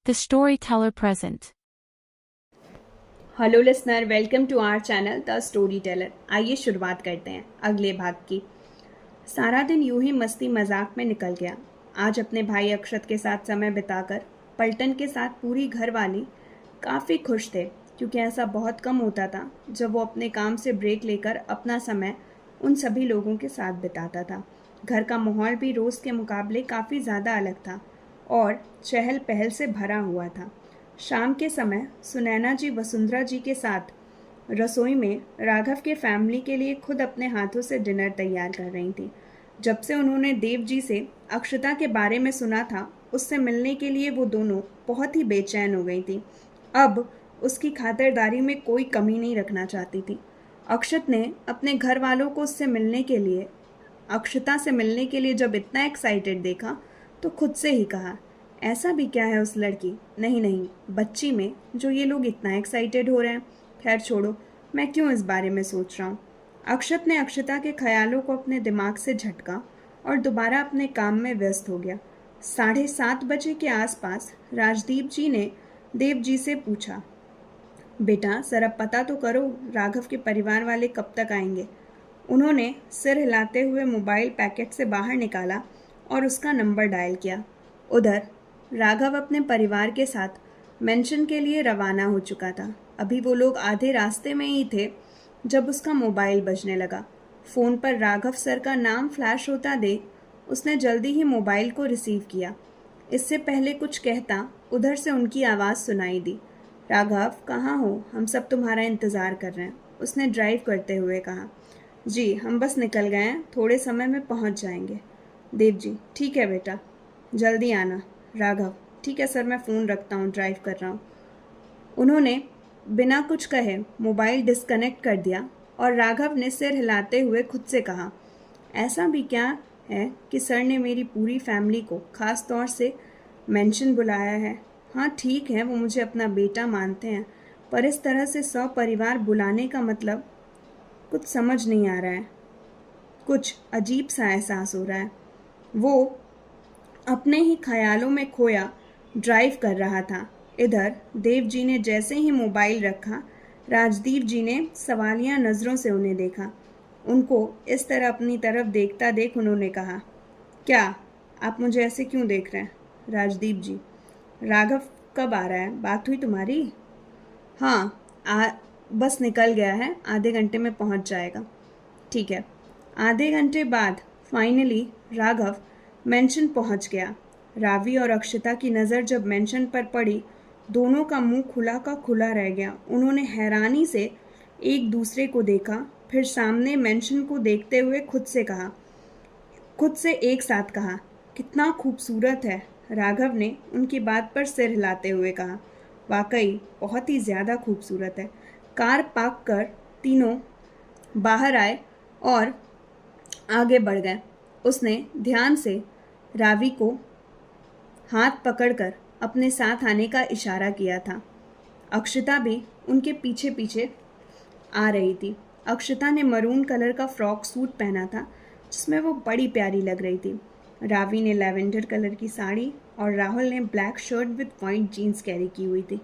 The Storyteller Present. Hello listener, welcome to our channel the storyteller. आइए शुरुआत करते हैं अगले भाग की। सारा दिन यूं ही मस्ती मजाक में निकल गया। आज अपने भाई अक्षत के साथ समय बिताकर पलटन के साथ पूरी घर वाली काफ़ी खुश थे, क्योंकि ऐसा बहुत कम होता था जब वो अपने काम से ब्रेक लेकर अपना समय उन सभी लोगों के साथ बिताता था। घर का माहौल भी रोज़ के मुकाबले काफ़ी ज़्यादा अलग था और चहल पहल से भरा हुआ था। शाम के समय सुनैना जी वसुंधरा जी के साथ रसोई में राघव के फैमिली के लिए खुद अपने हाथों से डिनर तैयार कर रही थी। जब से उन्होंने देव जी से अक्षता के बारे में सुना था, उससे मिलने के लिए वो दोनों बहुत ही बेचैन हो गई थी। अब उसकी खातिरदारी में कोई कमी नहीं रखना चाहती थी। अक्षत ने अपने घर वालों को उससे मिलने के लिए अक्षता से मिलने के लिए जब इतना एक्साइटेड देखा तो खुद से ही कहा, ऐसा भी क्या है उस लड़की, नहीं नहीं, बच्ची में जो ये लोग इतना एक्साइटेड हो रहे हैं। खैर छोड़ो, मैं क्यों इस बारे में सोच रहा हूँ। अक्षत ने अक्षता के ख्यालों को अपने दिमाग से झटका और दोबारा अपने काम में व्यस्त हो गया। 7:30 बजे के आसपास राजदीप जी ने देव जी से पूछा, बेटा ज़रा पता तो करो राघव के परिवार वाले कब तक आएंगे। उन्होंने सिर हिलाते हुए मोबाइल पैकेट से बाहर निकाला और उसका नंबर डायल किया। उधर राघव अपने परिवार के साथ मेंशन के लिए रवाना हो चुका था। अभी वो लोग आधे रास्ते में ही थे जब उसका मोबाइल बजने लगा। फ़ोन पर राघव सर का नाम फ्लैश होता देख उसने जल्दी ही मोबाइल को रिसीव किया। इससे पहले कुछ कहता उधर से उनकी आवाज़ सुनाई दी, राघव कहाँ हो, हम सब तुम्हारा इंतज़ार कर रहे हैं। उसने ड्राइव करते हुए कहा, जी हम बस निकल गए हैं, थोड़े समय में पहुंच जाएंगे। देव जी, ठीक है बेटा, जल्दी आना। राघव, ठीक है सर, मैं फ़ोन रखता हूँ, ड्राइव कर रहा हूँ। उन्होंने बिना कुछ कहे मोबाइल डिस्कनेक्ट कर दिया और राघव ने सिर हिलाते हुए खुद से कहा, ऐसा भी क्या है कि सर ने मेरी पूरी फैमिली को ख़ास तौर से मेंशन बुलाया है। हाँ ठीक है, वो मुझे अपना बेटा मानते हैं, पर इस तरह से सपरिवार बुलाने का मतलब कुछ समझ नहीं आ रहा है। कुछ अजीब सा एहसास हो रहा है। वो अपने ही ख्यालों में खोया ड्राइव कर रहा था। इधर देव जी ने जैसे ही मोबाइल रखा, राजदीप जी ने सवालिया नज़रों से उन्हें देखा। उनको इस तरह अपनी तरफ देखता देख उन्होंने कहा, क्या आप मुझे ऐसे क्यों देख रहे हैं। राजदीप जी, राघव कब आ रहा है, बात हुई तुम्हारी। हाँ बस निकल गया है, आधे घंटे में पहुंच जाएगा। ठीक है। आधे घंटे बाद फाइनली राघव मेंशन पहुंच गया। रावी और अक्षता की नज़र जब मेंशन पर पड़ी, दोनों का मुंह खुला का खुला रह गया। उन्होंने हैरानी से एक दूसरे को देखा, फिर सामने मेंशन को देखते हुए खुद से एक साथ कहा, कितना खूबसूरत है। राघव ने उनकी बात पर सिर हिलाते हुए कहा, वाकई बहुत ही ज़्यादा खूबसूरत है। कार पार्क कर तीनों बाहर आए और आगे बढ़ गए। उसने ध्यान से रावी को हाथ पकड़कर अपने साथ आने का इशारा किया था। अक्षता भी उनके पीछे पीछे आ रही थी। अक्षता ने मरून कलर का फ्रॉक सूट पहना था जिसमें वो बड़ी प्यारी लग रही थी। रावी ने लैवेंडर कलर की साड़ी और राहुल ने black shirt with point jeans carry की हुई थी।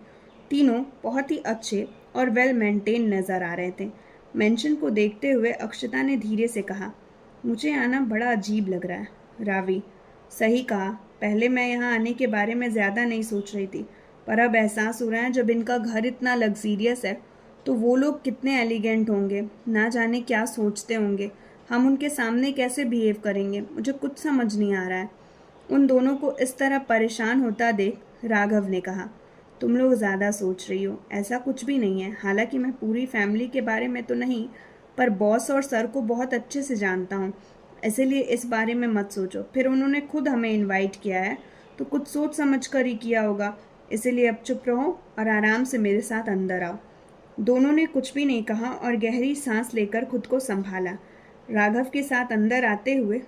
तीनों बहुत ही अच्छे और वेल मेंटेन नज़र आ रहे थे। मेंशन को देखते हुए अक्षता ने धीरे से कहा, मुझे आना बड़ा अजीब लग रहा है। रावी, सही कहा, पहले मैं यहाँ आने के बारे में ज़्यादा नहीं सोच रही थी, पर अब एहसास हो रहा है जब इनका घर इतना लग्जीरियस है तो वो लोग कितने एलिगेंट होंगे, ना जाने क्या सोचते होंगे, हम उनके सामने कैसे बिहेव करेंगे, मुझे कुछ समझ नहीं आ रहा है। उन दोनों को इस तरह परेशान होता देख राघव ने कहा, तुम लोग ज़्यादा सोच रही हो, ऐसा कुछ भी नहीं है। हालांकि मैं पूरी फैमिली के बारे में तो नहीं, पर बॉस और सर को बहुत अच्छे से जानता हूँ, इसीलिए इस बारे में मत सोचो। फिर उन्होंने खुद हमें इनवाइट किया है तो कुछ सोच समझ कर ही किया होगा, इसीलिए अब चुप रहो और आराम से मेरे साथ अंदर आओ। दोनों ने कुछ भी नहीं कहा और गहरी सांस लेकर खुद को संभाला। राघव के साथ अंदर आते हुए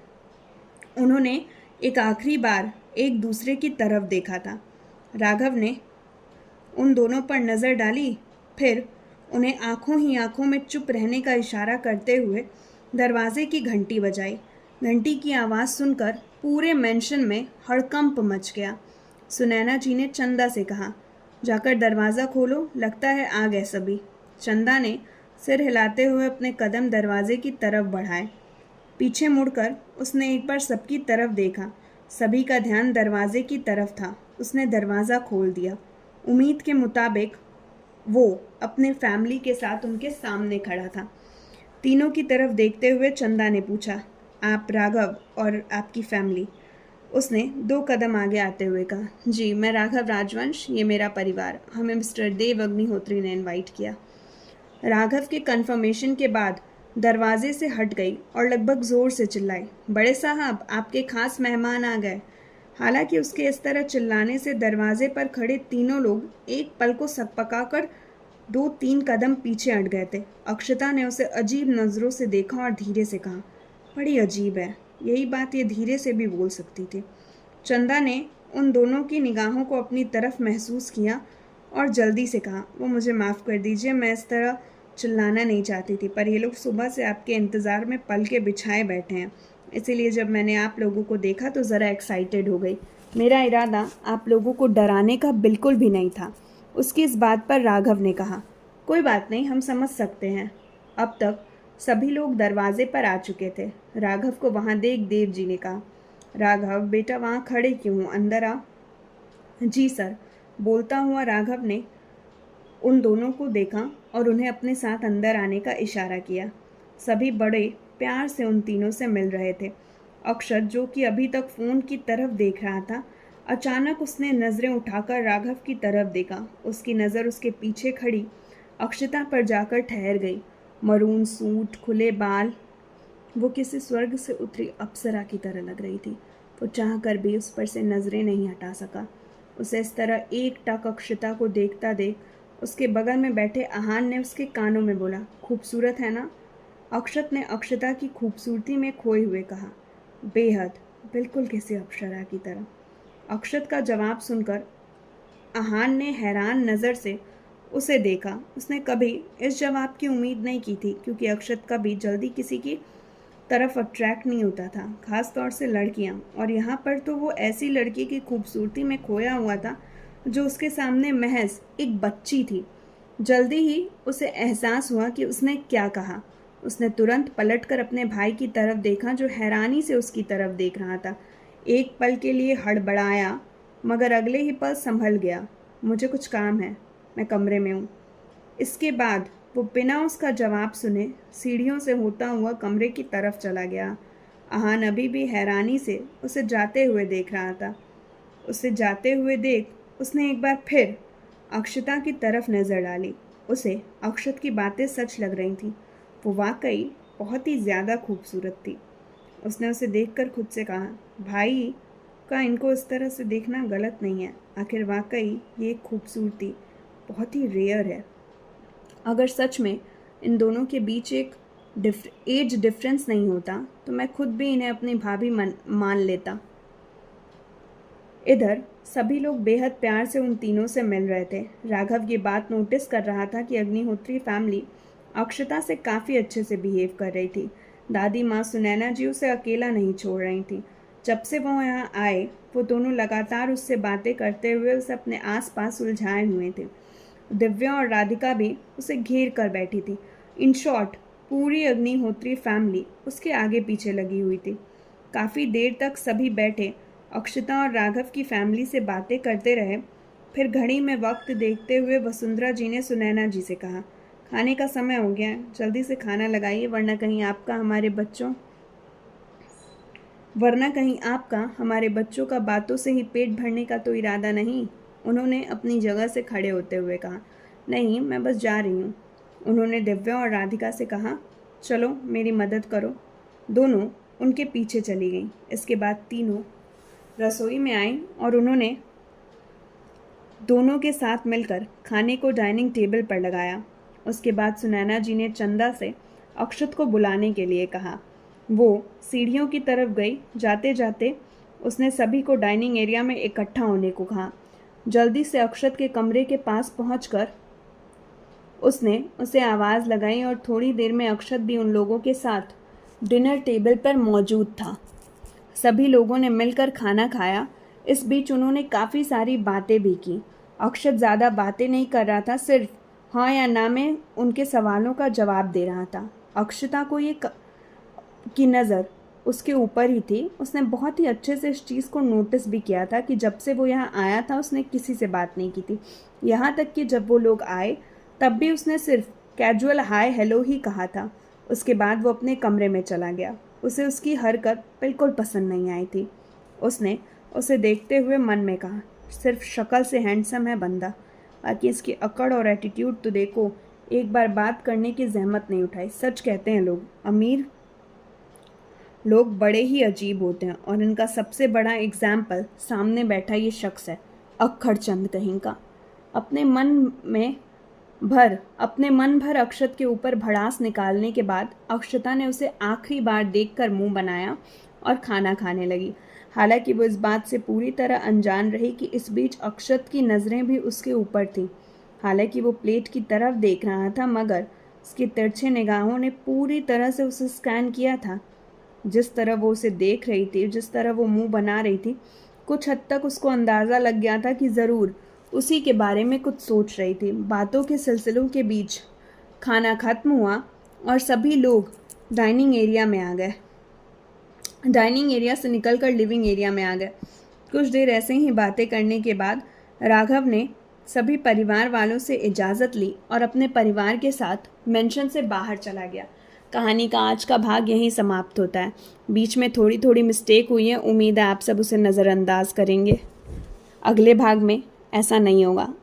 उन्होंने एक आखिरी बार एक दूसरे की तरफ देखा था। राघव ने उन दोनों पर नज़र डाली, फिर उन्हें आंखों ही आंखों में चुप रहने का इशारा करते हुए दरवाजे की घंटी बजाई। घंटी की आवाज़ सुनकर पूरे मेंशन में हड़कंप मच गया। सुनैना जी ने चंदा से कहा, जाकर दरवाज़ा खोलो, लगता है आ गए सभी। चंदा ने सिर हिलाते हुए अपने कदम दरवाजे की तरफ बढ़ाए। पीछे मुड़कर उसने एक बार सबकी तरफ देखा। सभी का ध्यान दरवाजे की तरफ था। उसने दरवाज़ा खोल दिया। उम्मीद के मुताबिक वो अपने फैमिली के साथ उनके सामने खड़ा था। तीनों की तरफ देखते हुए चंदा ने पूछा, आप राघव और आपकी फैमिली? उसने 2 कदम आगे आते हुए कहा, जी मैं राघव राजवंश, ये मेरा परिवार, हमें मिस्टर देव अग्निहोत्री ने इनवाइट किया। राघव के कन्फर्मेशन के बाद दरवाजे से हट गई और लगभग जोर से चिल्लाई, बड़े साहब आपके खास मेहमान आ गए। हालांकि उसके इस तरह चिल्लाने से दरवाजे पर खड़े तीनों लोग एक पल को सकपकाकर 2-3 कदम पीछे हट गए थे। अक्षता ने उसे अजीब नज़रों से देखा और धीरे से कहा, बड़ी अजीब है, यही बात ये धीरे से भी बोल सकती थी। चंदा ने उन दोनों की निगाहों को अपनी तरफ महसूस किया और जल्दी से कहा, वो मुझे माफ़ कर दीजिए, मैं इस तरह चिल्लाना नहीं चाहती थी, पर ये लोग सुबह से आपके इंतज़ार में पल के बिछाए बैठे हैं, इसीलिए जब मैंने आप लोगों को देखा तो ज़रा एक्साइटेड हो गई। मेरा इरादा आप लोगों को डराने का बिल्कुल भी नहीं था। उसकी इस बात पर राघव ने कहा, कोई बात नहीं, हम समझ सकते हैं। अब तक सभी लोग दरवाजे पर आ चुके थे। राघव को वहाँ देख देव जी ने कहा, राघव बेटा वहाँ खड़े क्यों, अंदर आ। जी सर, बोलता हुआ राघव ने उन दोनों को देखा और उन्हें अपने साथ अंदर आने का इशारा किया। सभी बड़े प्यार से उन तीनों से मिल रहे थे। अक्षत, जो कि अभी तक फ़ोन की तरफ देख रहा था, अचानक उसने नज़रें उठाकर राघव की तरफ देखा। उसकी नज़र उसके पीछे खड़ी अक्षता पर जाकर ठहर गई। मरून सूट, खुले बाल, वो किसी स्वर्ग से उतरी अप्सरा की तरह लग रही थी। वो चाह कर भी उस पर से नज़रें नहीं हटा सका। उसे इस तरह एक टक अक्षता को देखता देख उसके बगल में बैठे आहान ने उसके कानों में बोला, खूबसूरत है ना? अक्षत ने अक्षता की खूबसूरती में खोए हुए कहा, बेहद, बिल्कुल किसी अप्सरा की तरह। अक्षत का जवाब सुनकर आहान ने हैरान नज़र से उसे देखा। उसने कभी इस जवाब की उम्मीद नहीं की थी, क्योंकि अक्षत कभी जल्दी किसी की तरफ अट्रैक्ट नहीं होता था, ख़ास तौर से लड़कियां, और यहाँ पर तो वो ऐसी लड़की की खूबसूरती में खोया हुआ था जो उसके सामने महज एक बच्ची थी। जल्दी ही उसे एहसास हुआ कि उसने क्या कहा। उसने तुरंत पलटकर अपने भाई की तरफ देखा, जो हैरानी से उसकी तरफ देख रहा था। एक पल के लिए हड़बड़ाया, मगर अगले ही पल संभल गया। मुझे कुछ काम है, मैं कमरे में हूँ। इसके बाद वो बिना उसका जवाब सुने सीढ़ियों से होता हुआ कमरे की तरफ चला गया। आहान अभी भी हैरानी से उसे जाते हुए देख रहा था। उसे जाते हुए देख उसने एक बार फिर अक्षता की तरफ नज़र डाली। उसे अक्षत की बातें सच लग रही थीं। वो वाकई बहुत ही ज़्यादा खूबसूरत थी। उसने उसे देखकर खुद से कहा, भाई का इनको इस तरह से देखना गलत नहीं है। आखिर वाकई ये खूबसूरती बहुत ही रेयर है। अगर सच में इन दोनों के बीच एक एज डिफरेंस नहीं होता तो मैं खुद भी इन्हें अपनी भाभी मान लेता। इधर सभी लोग बेहद प्यार से उन तीनों से मिल रहे थे। राघव ये बात नोटिस कर रहा था कि अग्निहोत्री फैमिली अक्षता से काफ़ी अच्छे से बिहेव कर रही थी। दादी माँ सुनैना जी उसे अकेला नहीं छोड़ रही थी। जब से वो यहाँ आए वो दोनों लगातार उससे बातें करते हुए उसे अपने आसपास उलझाए हुए थे। दिव्या और राधिका भी उसे घेर कर बैठी थी। इन शॉर्ट, पूरी अग्निहोत्री फैमिली उसके आगे पीछे लगी हुई थी। काफ़ी देर तक सभी बैठे अक्षता और राघव की फैमिली से बातें करते रहे। फिर घड़ी में वक्त देखते हुए वसुंधरा जी ने सुनैना जी से कहा, खाने का समय हो गया है, जल्दी से खाना लगाइए, वरना कहीं आपका हमारे बच्चों का बातों से ही पेट भरने का तो इरादा नहीं। उन्होंने अपनी जगह से खड़े होते हुए कहा, नहीं, मैं बस जा रही हूँ। उन्होंने दिव्या और राधिका से कहा, चलो मेरी मदद करो। दोनों उनके पीछे चली गईं। इसके बाद तीनों रसोई में आईं और उन्होंने दोनों के साथ मिलकर खाने को डाइनिंग टेबल पर लगाया। उसके बाद सुनैना जी ने चंदा से अक्षत को बुलाने के लिए कहा। वो सीढ़ियों की तरफ गई। जाते जाते उसने सभी को डाइनिंग एरिया में इकट्ठा होने को कहा। जल्दी से अक्षत के कमरे के पास पहुंचकर उसने उसे आवाज़ लगाई और थोड़ी देर में अक्षत भी उन लोगों के साथ डिनर टेबल पर मौजूद था। सभी लोगों ने मिलकर खाना खाया। इस बीच उन्होंने काफ़ी सारी बातें भी की। अक्षत ज़्यादा बातें नहीं कर रहा था, सिर्फ हाँ या ना में उनके सवालों का जवाब दे रहा था। अक्षता को की नज़र उसके ऊपर ही थी। उसने बहुत ही अच्छे से इस चीज़ को नोटिस भी किया था कि जब से वो यहाँ आया था उसने किसी से बात नहीं की थी। यहाँ तक कि जब वो लोग आए तब भी उसने सिर्फ कैजुअल हाय हेलो ही कहा था। उसके बाद वो अपने कमरे में चला गया। उसे उसकी हरकत बिल्कुल पसंद नहीं आई थी। उसने उसे देखते हुए मन में कहा, सिर्फ शक्ल से हैंडसम है बंदा, बाकी इसकी अकड़ और एटीट्यूड तो देखो। एक बार बात करने की जहमत नहीं उठाई। सच कहते हैं लोग, अमीर लोग बड़े ही अजीब होते हैं, और इनका सबसे बड़ा एग्जाम्पल सामने बैठा ये शख्स है, अक्खड़ चंद कहीं का। अपने मन भर अक्षत के ऊपर भड़ास निकालने के बाद अक्षता ने उसे आखिरी बार देखकर मुंह बनाया और खाना खाने लगी। हालांकि वो इस बात से पूरी तरह अनजान रही कि इस बीच अक्षत की नज़रें भी उसके ऊपर थीं। हालांकि वो प्लेट की तरफ देख रहा था, मगर उसकी तिरछे निगाहों ने पूरी तरह से उसे स्कैन किया था। जिस तरह वो उसे देख रही थी, जिस तरह वो मुंह बना रही थी, कुछ हद तक उसको अंदाज़ा लग गया था कि ज़रूर उसी के बारे में कुछ सोच रही थी। बातों के सिलसिलों के बीच खाना खत्म हुआ और सभी लोग डाइनिंग एरिया में आ गए। डाइनिंग एरिया से निकलकर लिविंग एरिया में आ गए। कुछ देर ऐसे ही बातें करने के बाद राघव ने सभी परिवार वालों से इजाज़त ली और अपने परिवार के साथ मेंशन से बाहर चला गया। कहानी का आज का भाग यहीं समाप्त होता है। बीच में थोड़ी थोड़ी मिस्टेक हुई है, उम्मीद है आप सब उसे नज़रअंदाज करेंगे। अगले भाग में ऐसा नहीं होगा।